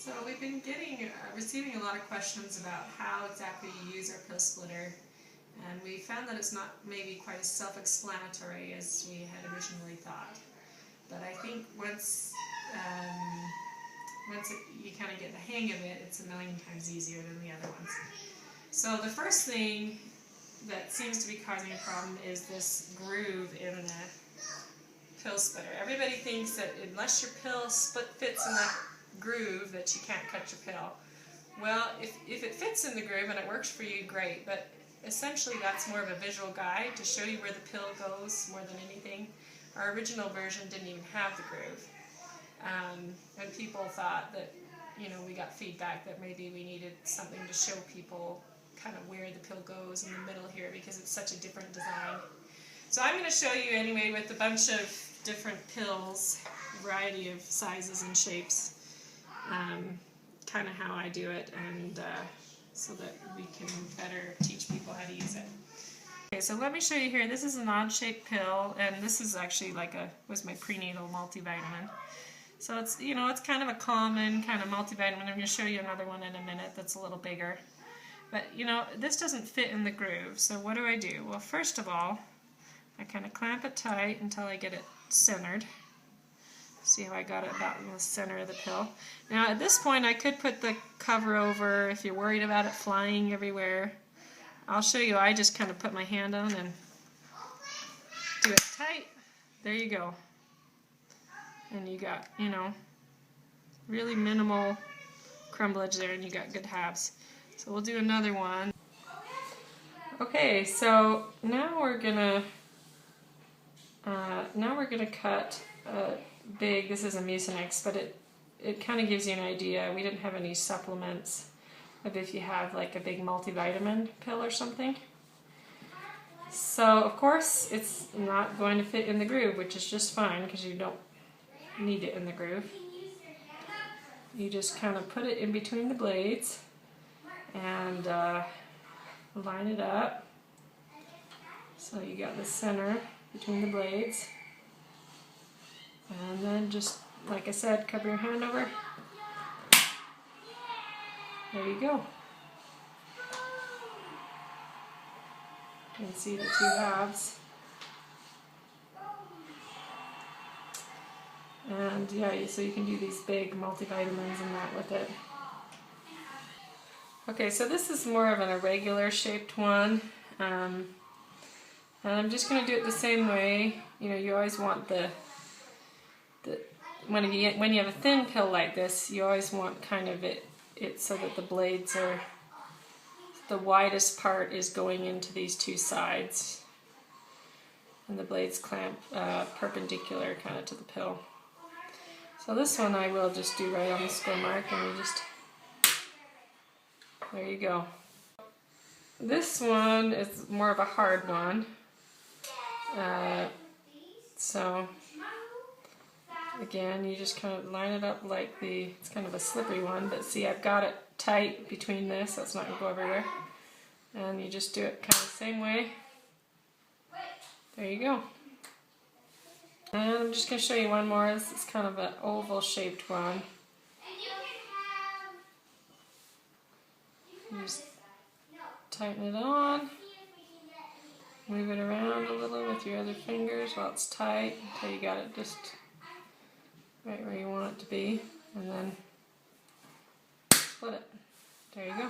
So we've been receiving a lot of questions about how exactly you use our pill splitter, and we found that it's not maybe quite as self-explanatory as we had originally thought. But I think once you kind of get the hang of it, it's a million times easier than the other ones. So the first thing that seems to be causing a problem is this groove in the pill splitter. Everybody thinks that unless your pill fits in that groove that you can't cut your pill. Well, if it fits in the groove and it works for you, great, but essentially that's more of a visual guide to show you where the pill goes more than anything. Our original version didn't even have the groove. And people thought that, we got feedback that maybe we needed something to show people kind of where the pill goes in the middle here because it's such a different design. So I'm going to show you anyway with a bunch of different pills, variety of sizes and shapes, kind of how I do it, and so that we can better teach people how to use it. Okay, so let me show you here. This is an odd-shaped pill, and this is actually was my prenatal multivitamin. So it's, it's kind of a common kind of multivitamin. I'm going to show you another one in a minute that's a little bigger. But, this doesn't fit in the groove, so what do I do? Well, first of all, I kind of clamp it tight until I get it centered. See how I got it about in the center of the pill. Now at this point I could put the cover over if you're worried about it flying everywhere. I'll show you. I just kind of put my hand on and do it tight. There you go. And you got, really minimal crumblage there, and you got good halves. So we'll do another one. Okay, so now we're gonna cut big. This is a Mucinex, but it kind of gives you an idea. We didn't have any supplements of if you have like a big multivitamin pill or something. So of course it's not going to fit in the groove, which is just fine because you don't need it in the groove. You just kind of put it in between the blades and line it up. So you got the center between the blades. And then just, like I said, cover your hand over. There you go. You can see the two halves. And yeah, so you can do these big multivitamins and that with it. Okay, so this is more of an irregular shaped one. And I'm just going to do it the same way. You always want when you have a thin pill like this, you always want kind of it so that the blades are, the widest part is going into these two sides, and the blades clamp perpendicular kind of to the pill. So this one I will just do right on the score mark, and you just, there you go. This one is more of a hard one. So again, you just kind of line it up like it's kind of a slippery one, but see, I've got it tight between this, so it's not going to go everywhere. And you just do it kind of the same way. There you go. And I'm just going to show you one more. This is kind of an oval shaped one. You just tighten it on. Move it around a little with your other fingers while it's tight until you got it just right where you want it to be, and then split it. There you go.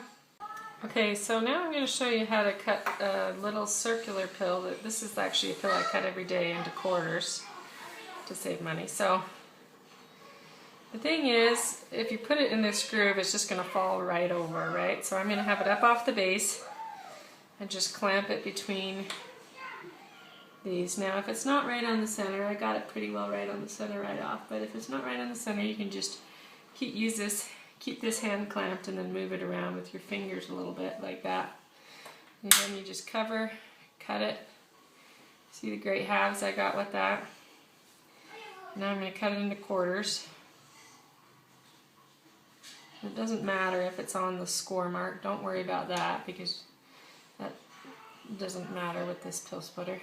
Okay, so now I'm going to show you how to cut a little circular pill. This is actually a pill I cut every day into quarters to save money. So the thing is, if you put it in this groove, it's just going to fall right over, right? So I'm going to have it up off the base and just clamp it between these. Now if it's not right on the center, I got it pretty well right on the center right off, but if it's not right on the center, you can just keep this hand clamped and then move it around with your fingers a little bit like that. And then you just cover, cut it. See the great halves I got with that? Now I'm going to cut it into quarters. It doesn't matter if it's on the score mark, don't worry about that because that doesn't matter with this pill splitter.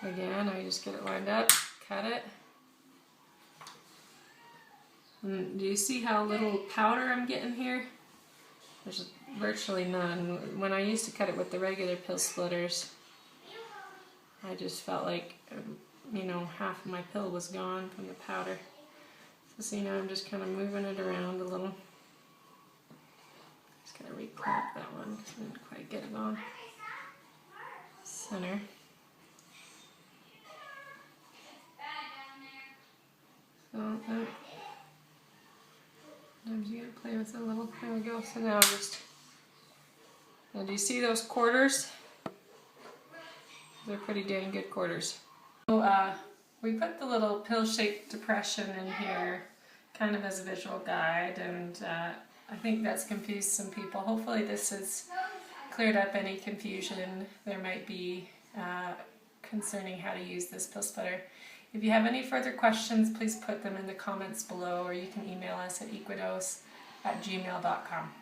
Again, I just get it lined up, cut it, And do you see how little powder I'm getting here? There's virtually none. When I used to cut it with the regular pill splitters, I just felt like, you know, half of my pill was gone from the powder. So see, now I'm just kind of moving it around a little. Just gonna reclamp that one because I didn't quite get it on center. So sometimes you gotta play with it a little. There we go. So now now do you see those quarters? They're pretty dang good quarters. So we put the little pill-shaped depression in here kind of as a visual guide, and I think that's confused some people. Hopefully this has cleared up any confusion there might be concerning how to use this pill splitter. If you have any further questions, please put them in the comments below, or you can email us at equadose@gmail.com.